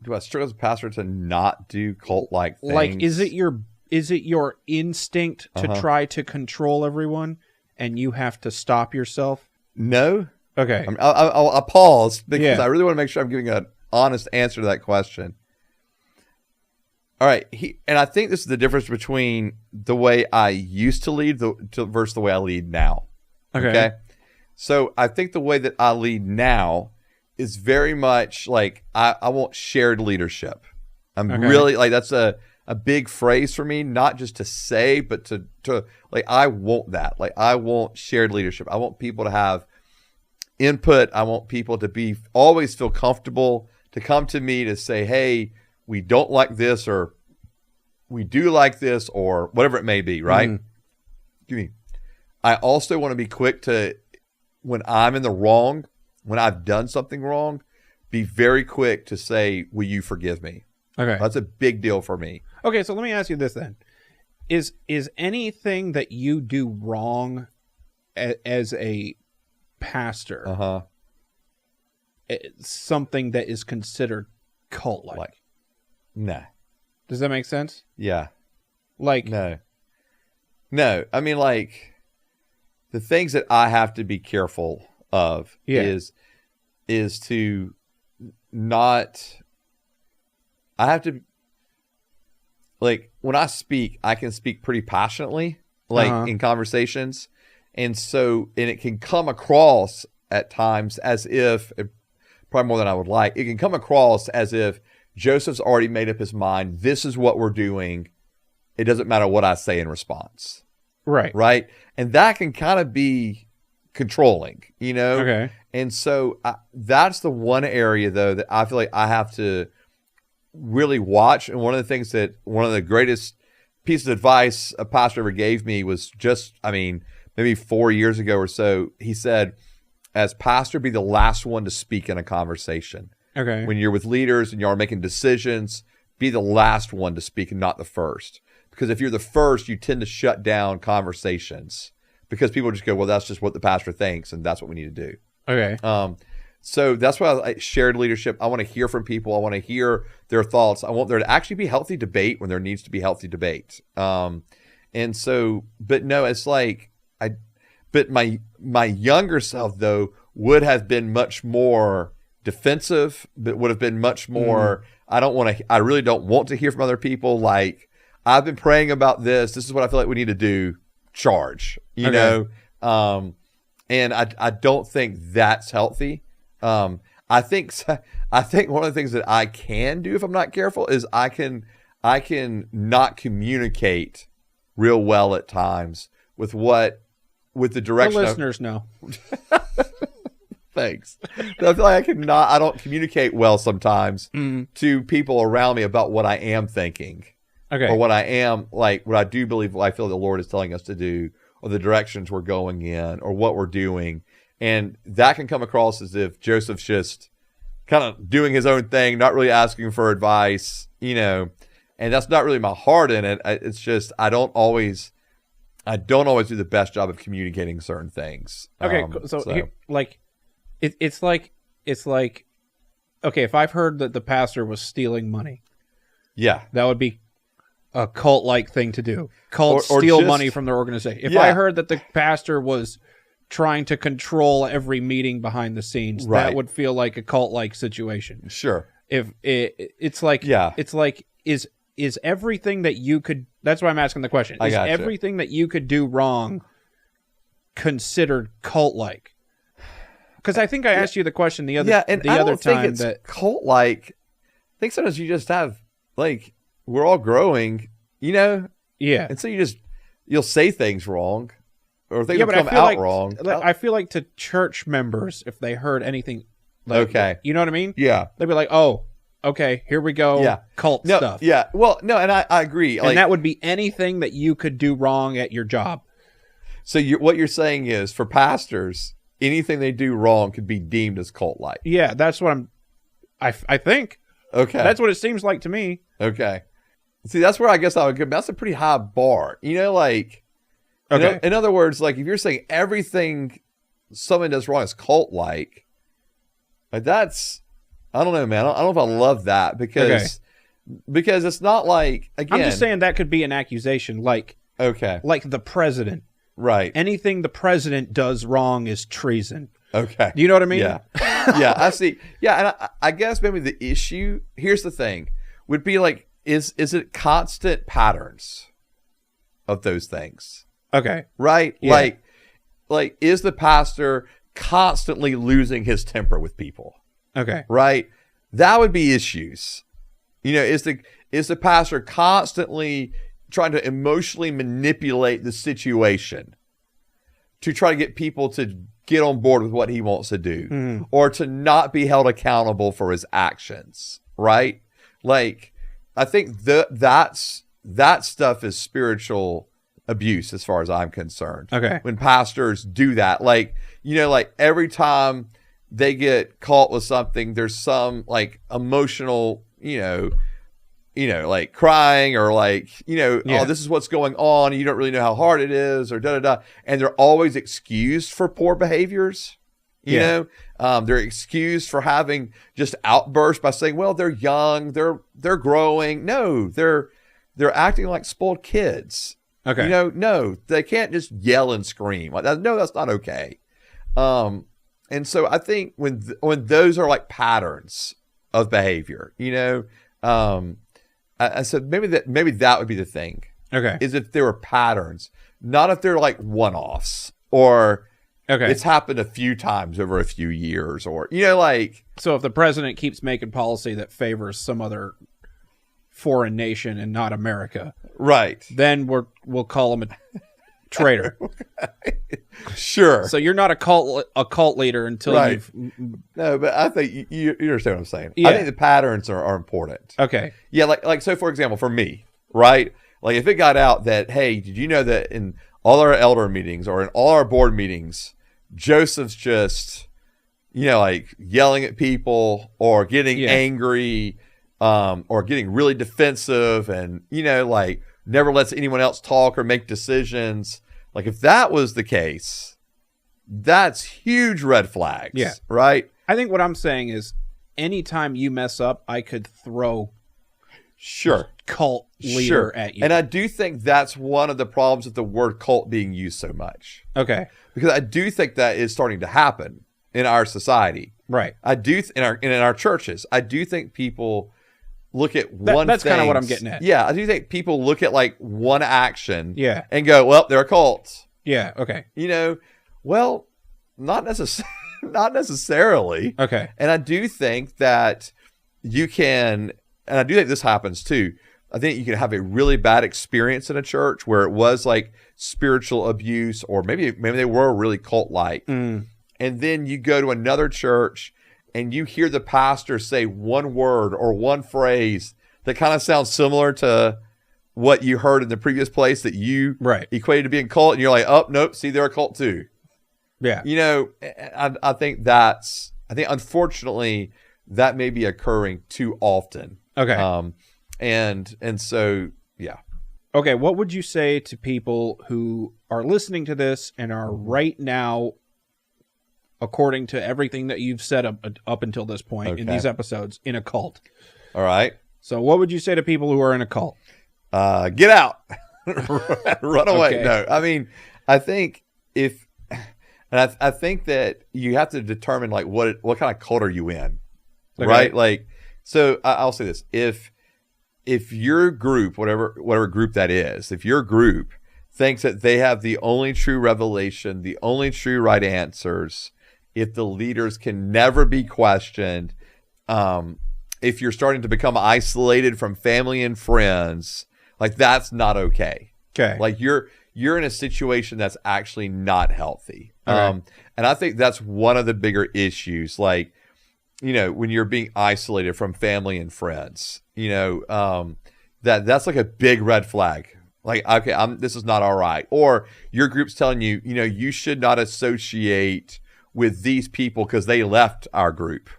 B: Do I struggle as a pastor to not do cult-like things?
A: Like, is it your instinct to try to control everyone and you have to stop yourself?
B: No.
A: Okay.
B: I'll pause because I really want to make sure I'm giving an honest answer to that question. All right. And I think this is the difference between the way I used to lead versus the way I lead now. Okay. So I think the way that I lead now is very much like I want shared leadership. I'm really like, that's a big phrase for me, not just to say, but to like, I want that. Like, I want shared leadership. I want people to have input. I want people to always feel comfortable to come to me to say, hey, we don't like this, or we do like this, or whatever it may be, right? I also want to be quick to, when I'm in the wrong, when I've done something wrong, be very quick to say, will you forgive me?
A: Okay.
B: That's a big deal for me.
A: Okay, so let me ask you this then. Is anything that you do wrong as a pastor something that is considered cult-like?
B: No.
A: Does that make sense?
B: Yeah.
A: Like,
B: no. I mean, like, the things that I have to be careful of is to not. I have to, like, when I speak, I can speak pretty passionately, like in conversations, and it can come across at times as if, probably more than I would like, it can come across as if Joseph's already made up his mind. This is what we're doing. It doesn't matter what I say in response. Right. And that can kind of be controlling, Okay. And so that's the one area, though, that I feel like I have to really watch. And one of the greatest pieces of advice a pastor ever gave me was maybe 4 years ago or so. He said, as pastor, be the last one to speak in a conversation.
A: Okay.
B: When you're with leaders and y'all are making decisions, be the last one to speak and not the first. Because if you're the first, you tend to shut down conversations because people just go, well, that's just what the pastor thinks, and that's what we need to do.
A: Okay.
B: So that's why I shared leadership. I want to hear from people. I want to hear their thoughts. I want there to actually be healthy debate when there needs to be healthy debate. But no, it's like but my younger self, though, would have been much more defensive, but would have been much more, I really don't want to hear from other people. Like, I've been praying about this. This is what I feel like we need to do. Charge, you know? And I don't think that's healthy. I think one of the things that I can do if I'm not careful is I can not communicate real well at times with the direction.
A: The listeners know.
B: Thanks. But I feel like I don't communicate well sometimes to people around me about what I am thinking.
A: Okay.
B: Or what I do believe, what I feel the Lord is telling us to do, or the directions we're going in, or what we're doing. And that can come across as if Joseph's just kind of doing his own thing, not really asking for advice, you know, and that's not really my heart in it. It's just, I don't always do the best job of communicating certain things.
A: Okay. Here, like, it's like, okay, if I've heard that the pastor was stealing money,
B: yeah,
A: that would be a cult-like thing to do. Cults steal money from their organization. If I heard that the pastor was trying to control every meeting behind the scenes, that would feel like a cult-like situation.
B: Sure.
A: If it's like, is everything that you could? That's why I'm asking the question. Is everything that you could do wrong considered cult-like? Because I think I asked you the question the other time that
B: cult-like. I think sometimes you just have like, we're all growing, you know?
A: Yeah.
B: And so you'll say things wrong, or things will come out wrong.
A: I feel like to church members, if they heard anything, you know what I mean?
B: Yeah.
A: They'd be like, oh, okay, here we go.
B: Yeah.
A: Cult stuff.
B: Yeah. Well, no, and I agree.
A: And that would be anything that you could do wrong at your job.
B: So what you're saying is, for pastors, anything they do wrong could be deemed as cult-like.
A: Yeah, that's what I think.
B: Okay.
A: That's what it seems like to me.
B: Okay. See, that's where I guess I would go. That's a pretty high bar. You know, like,
A: okay.
B: In other words, like, if you're saying everything someone does wrong is cult-like, like, that's, I don't know, man. I don't know if I love that because it's not like, again.
A: I'm just saying that could be an accusation, like the president.
B: Right.
A: Anything the president does wrong is treason.
B: Okay.
A: Do you know what I mean?
B: Yeah. Yeah, I see. Yeah, and I guess maybe the issue, here's the thing, would be like, is it constant patterns of those things?
A: Okay.
B: Right?
A: Yeah.
B: Like is the pastor constantly losing his temper with people?
A: Okay.
B: Right? That would be issues. You know, is the pastor constantly trying to emotionally manipulate the situation to try to get people to get on board with what he wants to do, or to not be held accountable for his actions, right? Like, I think that stuff is spiritual abuse as far as I'm concerned.
A: Okay.
B: When pastors do that, like, you know, like every time they get caught with something, there's some like emotional, you know, like crying or like, oh, this is what's going on. And you don't really know how hard it is, or and they're always excused for poor behaviors. You know, they're excused for having just outbursts by saying, well, they're young, they're growing. No, they're acting like spoiled kids.
A: Okay.
B: You know, no, they can't just yell and scream like that. No, that's not okay. And so I think when those are like patterns of behavior, you know, I said maybe that would be the thing.
A: Okay.
B: Is if there were patterns, not if they're like one-offs or it's happened a few times over a few years, or, you know, like.
A: So if the president keeps making policy that favors some other foreign nation and not America,
B: right,
A: then we'll call him a traitor.
B: Sure.
A: So you're not a cult leader until you've.
B: No, but I think you understand what I'm saying.
A: Yeah.
B: I think the patterns are important.
A: Okay.
B: Yeah, like so for example, for me, right? Like if it got out that, hey, did you know that in all our elder meetings or in all our board meetings, Joseph's just, you know, like yelling at people or getting angry, or getting really defensive and, you know, like never lets anyone else talk or make decisions. Like if that was the case, that's huge red flags.
A: Yeah.
B: Right?
A: I think what I'm saying is anytime you mess up, I could throw cult leader at you.
B: And I do think that's one of the problems with the word cult being used so much.
A: Okay.
B: Because I do think that is starting to happen. in our society.
A: Right.
B: I do in our churches. I do think people look at one.
A: That's kind of what I'm getting at.
B: Yeah, I do think people look at like one action.
A: Yeah.
B: And go, well, they're a cult.
A: Yeah. Okay.
B: Well, not necessarily.
A: Okay.
B: And I do think that you can, and I do think this happens too. I think you can have a really bad experience in a church where it was like spiritual abuse, or maybe they were really cult-like. And then you go to another church and you hear the pastor say one word or one phrase that kind of sounds similar to what you heard in the previous place that you equated to being cult, and you're like, oh, nope, see, they're a cult too.
A: Yeah.
B: I think unfortunately that may be occurring too often.
A: Okay.
B: And so, yeah.
A: Okay. What would you say to people who are listening to this and are right now, according to everything that you've said up until this point in these episodes, in a cult? All
B: right.
A: So what would you say to people who are in a cult?
B: Get out. Run away. Okay. No, I mean, I think I think that you have to determine like what kind of cult are you in, right? Like, so I'll say this: if your group, whatever group that is, if your group thinks that they have the only true revelation, the only true right answers, if the leaders can never be questioned, if you're starting to become isolated from family and friends, like that's not okay. Okay. Like you're in a situation that's actually not healthy. And I think that's one of the bigger issues. Like, when you're being isolated from family and friends, that's like a big red flag. Like, okay, this is not all right. Or your group's telling you, you should not associate with these people because they left our group.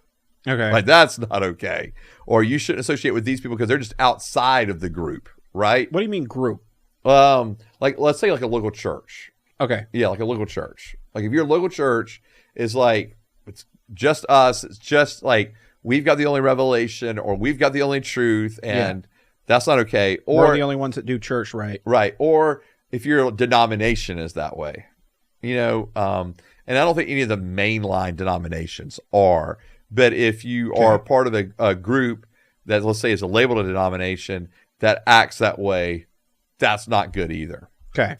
B: Okay. Like, that's not okay. Or you shouldn't associate with these people because they're just outside of the group, right?
A: What do you mean group?
B: Like, let's say like a local church.
A: Okay.
B: Yeah, like a local church. Like if your local church is like, it's just us, it's just like, we've got the only revelation or we've got the only truth, and that's not okay. Or
A: we're the only ones that do church right.
B: Right. Or if your denomination is that way, and I don't think any of the mainline denominations are, but if you are part of a group that, let's say, is labeled a denomination that acts that way, that's not good either. Okay.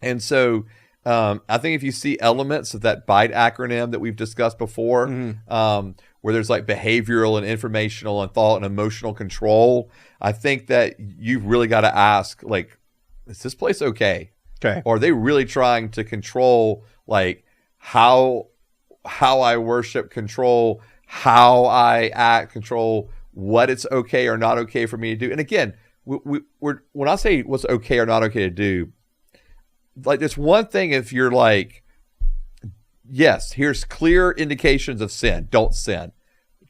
B: And so I think if you see elements of that BITE acronym that we've discussed before, where there's like behavioral and informational and thought and emotional control, I think that you've really got to ask, like, is this place okay? Okay. Or are they really trying to control like how I worship, control how I act, control what it's okay or not okay for me to do? And again, we're when I say what's okay or not okay to do, like, it's one thing if you're like, yes, here's clear indications of sin, don't sin.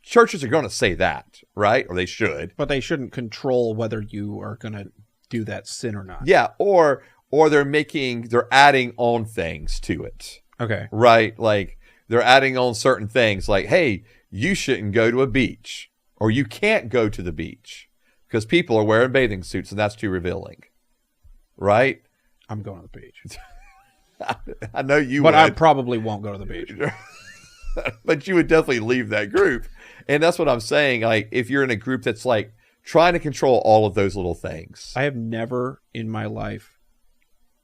B: Churches are going to say that, right? Or they should.
A: But they shouldn't control whether you are going to do that sin or not.
B: Yeah, or they're adding on things to it. Okay. Right? Like, they're adding on certain things like, hey, you shouldn't go to a beach, or you can't go to the beach because people are wearing bathing suits and that's too revealing. Right?
A: I'm going to the beach.
B: I know you
A: would. But
B: I
A: probably won't go to the beach.
B: But you would definitely leave that group. And that's what I'm saying. Like, if you're in a group that's like trying to control all of those little things.
A: I have never in my life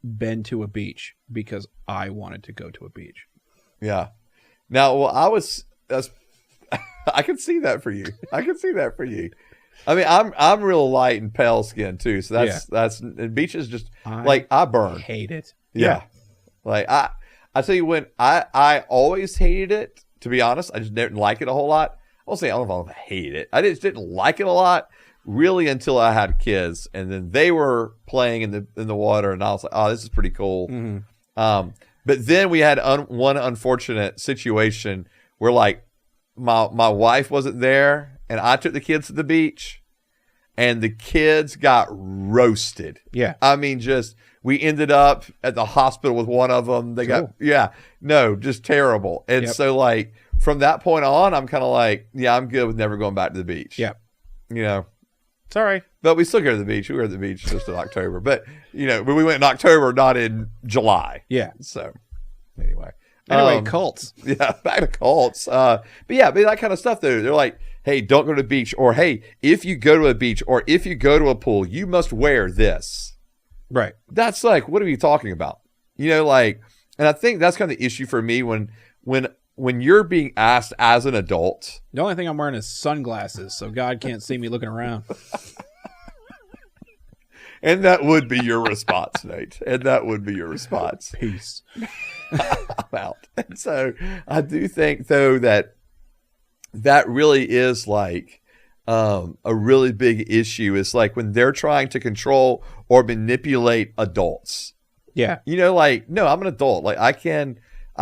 A: been to a beach because I wanted to go to a beach.
B: Yeah. Now, well, I can see that for you. I can see that for you. I mean, I'm real light and pale skin too, so that's and beaches just I burn.
A: Hate it.
B: Yeah. Like I tell you when I always hated it, to be honest. I just didn't like it a whole lot. I don't know if I hated it. I just didn't like it a lot really until I had kids, and then they were playing in the water, and I was like, oh, this is pretty cool. Mm-hmm. But then we had one unfortunate situation where like my wife wasn't there. And I took the kids to the beach, and the kids got roasted. Yeah. I mean, we ended up at the hospital with one of them. They just terrible. And so, like, from that point on, I'm kind of like, yeah, I'm good with never going back to the beach. Yeah.
A: Sorry.
B: But we still go to the beach. We were at the beach just in October. But we went in October, not in July. Yeah. So, anyway.
A: Anyway, cults.
B: Yeah, back to cults. But that kind of stuff, though. They're like, hey, don't go to the beach. Or, hey, if you go to a beach or if you go to a pool, you must wear this.
A: Right.
B: That's like, what are you talking about? You know, like, and I think that's kind of the issue for me when you're being asked as an adult.
A: The only thing I'm wearing is sunglasses, so God can't see me looking around.
B: And that would be your response, Nate. And that would be your response.
A: Peace.
B: I'm out. And so I do think, though, that really is like a really big issue. It's like when they're trying to control or manipulate adults.
A: Yeah.
B: You know, like, no, I'm an adult. Like, I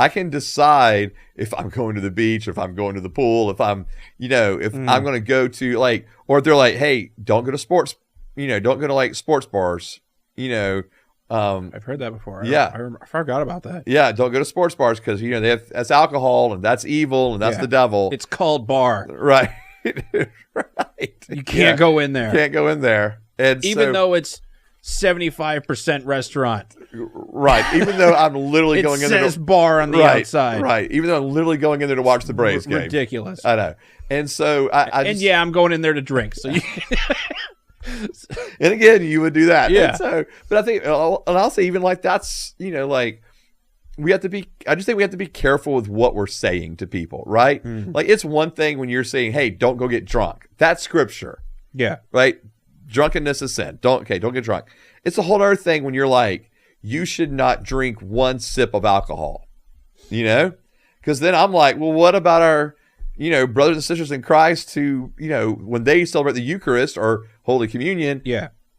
B: can decide if I'm going to the beach, if I'm going to the pool, if I'm, if I'm going to go to, like, or they're like, hey, don't go to sports, don't go to, like, sports bars,
A: I've heard that before. I forgot about that.
B: Yeah, don't go to sports bars because, that's alcohol and that's evil and that's the devil.
A: It's called bar.
B: Right. Right.
A: You can't go in there.
B: Can't go in there. And
A: even though it's 75% restaurant.
B: Right. Even though I'm literally going in there.
A: It says bar on the outside.
B: Right. Even though I'm literally going in there to watch the Braves game.
A: Ridiculous.
B: I know. And so
A: I'm going in there to drink. So
B: and again, you would do that.
A: Yeah.
B: And so, but I think, and I'll say even like that's, like I just think we have to be careful with what we're saying to people, right? Mm-hmm. Like it's one thing when you're saying, hey, don't go get drunk. That's scripture.
A: Yeah.
B: Right? Drunkenness is sin. Don't get drunk. It's a whole other thing when you're like, you should not drink one sip of alcohol, because then I'm like, well, what about our, brothers and sisters in Christ who, when they celebrate the Eucharist or Holy Communion,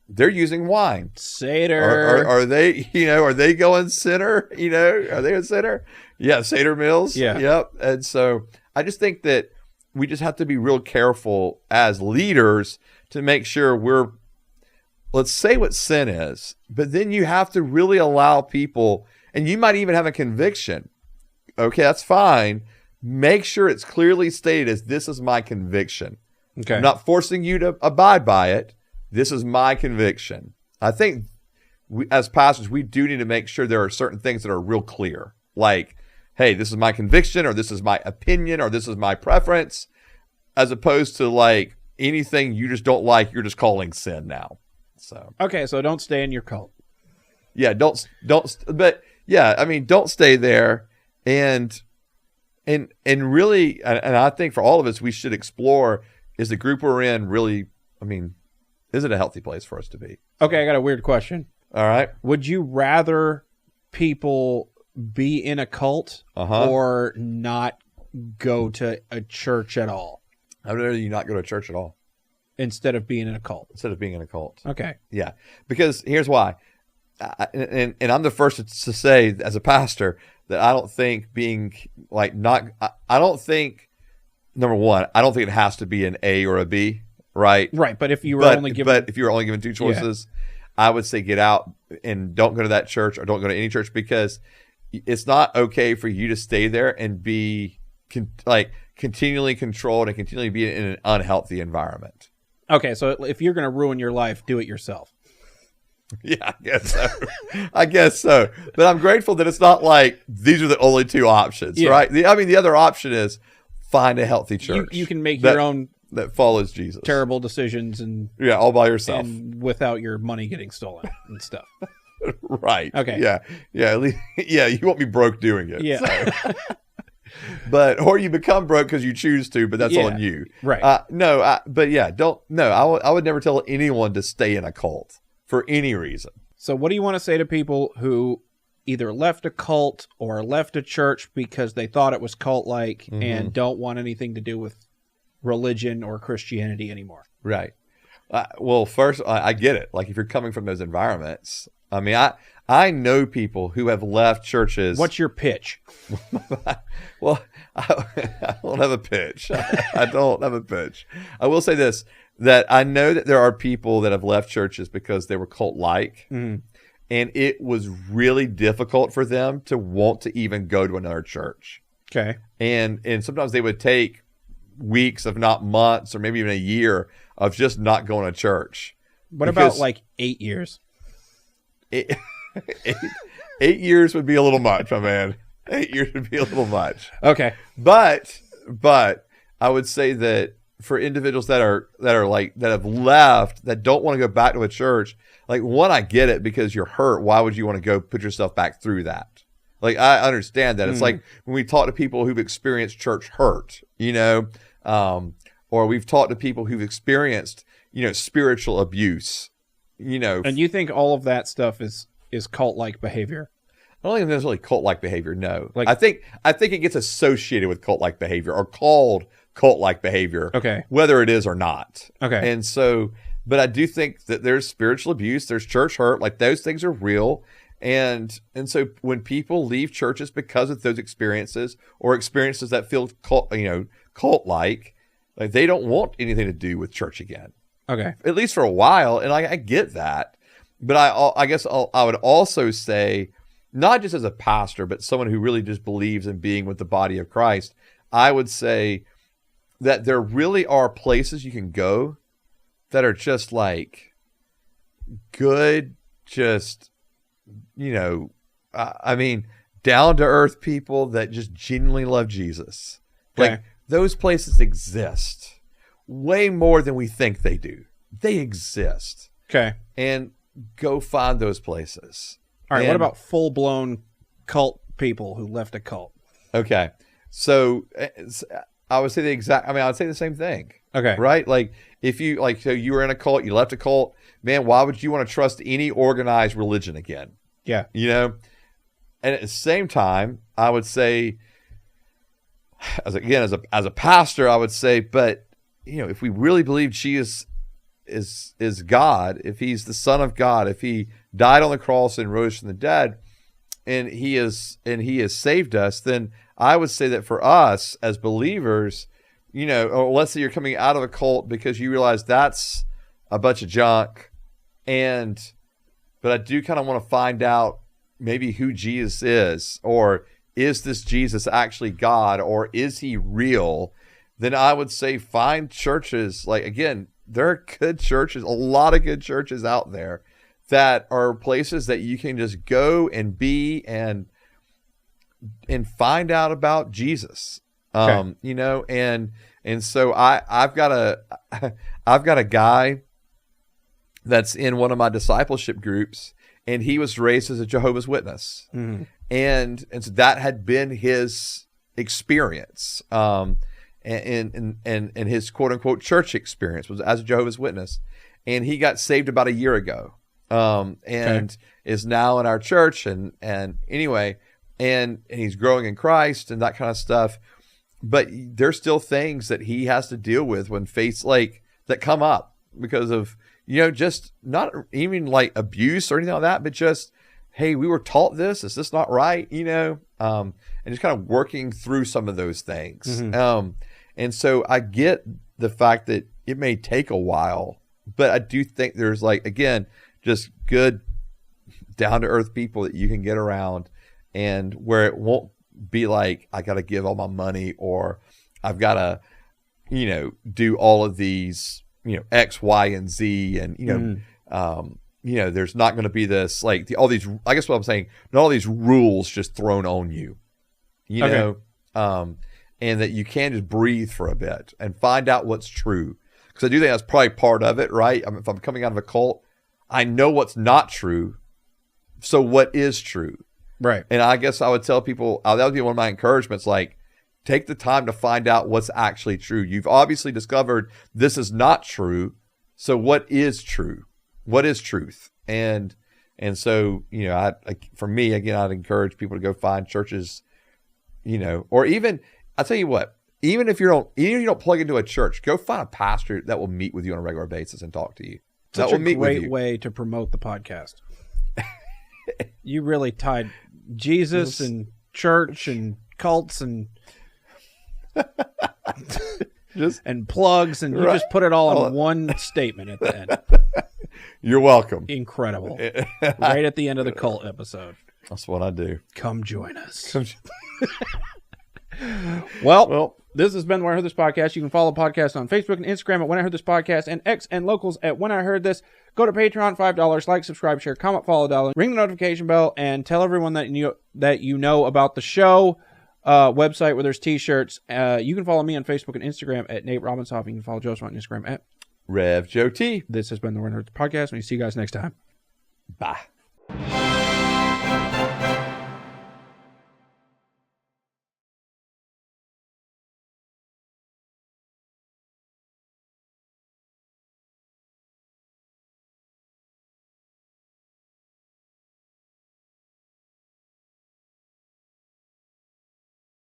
B: they're using wine.
A: Seder.
B: Are they, are they going sinner? Are they a sinner? Yeah. Seder meals.
A: Yeah.
B: Yep. And so I just think that we just have to be real careful as leaders to make sure let's say what sin is, but then you have to really allow people, and you might even have a conviction. Okay, that's fine. Make sure it's clearly stated as this is my conviction.
A: Okay.
B: I'm not forcing you to abide by it. This is my conviction. I think as pastors, we do need to make sure there are certain things that are real clear. Like, hey, this is my conviction, or this is my opinion, or this is my preference, as opposed to like anything you just don't like, you're just calling sin now. So
A: so don't stay in your cult.
B: Yeah, don't stay there, and really, and I think for all of us, we should explore: is the group we're in really? Is it a healthy place for us to be?
A: Okay, I got a weird question.
B: All right,
A: would you rather people be in a cult or not go to a church at all?
B: I'd rather you not go to church at all.
A: Instead of being in a cult.
B: Okay. Yeah. Because here's why. And I'm the first to say as a pastor that I don't think I don't think, number one, I don't think it has to be an A or a B, right?
A: Right. But if you were only given
B: two choices, I would say get out and don't go to that church or don't go to any church, because it's not okay for you to stay there and be continually controlled and continually be in an unhealthy environment.
A: Okay, so if you're going to ruin your life, do it yourself.
B: Yeah, I guess so. But I'm grateful that it's not like these are the only two options, right? The other option is find a healthy church.
A: You can make your own
B: that follows Jesus.
A: Terrible decisions and
B: all by yourself,
A: and without your money getting stolen and stuff.
B: Right.
A: Okay.
B: Yeah. You won't be broke doing it.
A: Yeah.
B: So. Or you become broke because you choose to, but that's on you.
A: Right.
B: I would never tell anyone to stay in a cult for any reason.
A: So what do you want to say to people who either left a cult or left a church because they thought it was cult-like and don't want anything to do with religion or Christianity anymore?
B: Right. Well, first, I get it. Like if you're coming from those environments, I know people who have left churches.
A: What's your pitch?
B: Well, I don't have a pitch. I don't have a pitch. I will say this, that I know that there are people that have left churches because they were cult-like, and it was really difficult for them to want to even go to another church.
A: Okay.
B: And sometimes they would take weeks, if not months, or maybe even a year of just not going to church.
A: What about like 8 years?
B: 8 years would be a little much, my man. 8 years would be a little much.
A: Okay.
B: But I would say that for individuals that have left, that don't want to go back to a church, like, one, I get it because you're hurt. Why would you want to go put yourself back through that? Like, I understand that. It's like when we talk to people who've experienced church hurt, or we've talked to people who've experienced, spiritual abuse,
A: And you think all of that stuff is cult-like behavior?
B: I don't think there's really cult-like behavior. No, I think it gets associated with cult-like behavior or called cult-like behavior.
A: Okay,
B: whether it is or not.
A: Okay,
B: and so, but I do think that there's spiritual abuse, there's church hurt, like those things are real, and so when people leave churches because of those experiences or experiences that feel cult-like, like they don't want anything to do with church again.
A: Okay,
B: at least for a while, and I get that, but I guess I would also say, not just as a pastor, but someone who really just believes in being with the body of Christ, I would say that there really are places you can go that are just like good, just, down to earth people that just genuinely love Jesus.
A: Okay.
B: Like, those places exist way more than we think they do. They exist.
A: Okay.
B: And go find those places.
A: All right, what about full-blown cult people who left a cult?
B: Okay. So I would say I would say the same thing.
A: Okay.
B: Right? Like, if you, so you were in a cult, you left a cult, man, why would you want to trust any organized religion again?
A: Yeah.
B: And at the same time, I would say, as a pastor, I would say, but, if we really believe Jesus is God, if he's the Son of God, if he died on the cross and rose from the dead, and he has saved us, then I would say that for us as believers, or let's say you're coming out of a cult because you realize that's a bunch of junk, but I do kind of want to find out maybe who Jesus is, or is this Jesus actually God, or is he real? Then I would say find churches, like, again, there are good churches, a lot of good churches out there that are places that you can just go and be and find out about Jesus.
A: Okay.
B: And so I've got a guy that's in one of my discipleship groups, and he was raised as a Jehovah's Witness.
A: Mm-hmm.
B: And so that had been his experience. And his quote unquote church experience was as a Jehovah's Witness, and he got saved about a year ago, and is now in our church, and anyway, and he's growing in Christ and that kind of stuff. But there's still things that he has to deal with when that come up because of just not even like abuse or anything like that, but just, hey, we were taught this. Is this not right? And just kind of working through some of those things. Mm-hmm. And so I get the fact that it may take a while, but I do think there's, like, again, just good down-to-earth people that you can get around, and where it won't be like, I got to give all my money, or I've got to, do all of these, X, Y, and Z, and, there's not going to be this, like, all these, I guess what I'm saying, not all these rules just thrown on you, and that you can just breathe for a bit and find out what's true. Because I do think that's probably part of it, right? I mean, if I'm coming out of a cult, I know what's not true. So what is true?
A: Right.
B: And I guess I would tell people, that would be one of my encouragements, like, take the time to find out what's actually true. You've obviously discovered this is not true. So what is true? What is truth? And so, for me, again, I'd encourage people to go find churches, or even, I'll tell you what, even if you don't plug into a church, go find a pastor that will meet with you on a regular basis and talk to you.
A: Such a great way to promote the podcast. You really tied Jesus and church and cults and and plugs, and you just put it all in one statement at the end.
B: You're welcome.
A: Incredible. Right at the end of the cult episode.
B: That's what I do.
A: Come join us. Well, This has been the When I Heard This podcast. You can follow the podcast on Facebook and Instagram at When I Heard This podcast, and X and locals at When I Heard This. Go to Patreon, $5. Like, subscribe, share, comment, follow, $1. Ring the notification bell, and tell everyone that you know about the show. Website where there's t-shirts. You can follow me on Facebook and Instagram at Nate Robinsoff. You can follow Joseph on Instagram at
B: Rev Joe T.
A: This has been the When I Heard This podcast. And we'll see you guys next time.
B: Bye.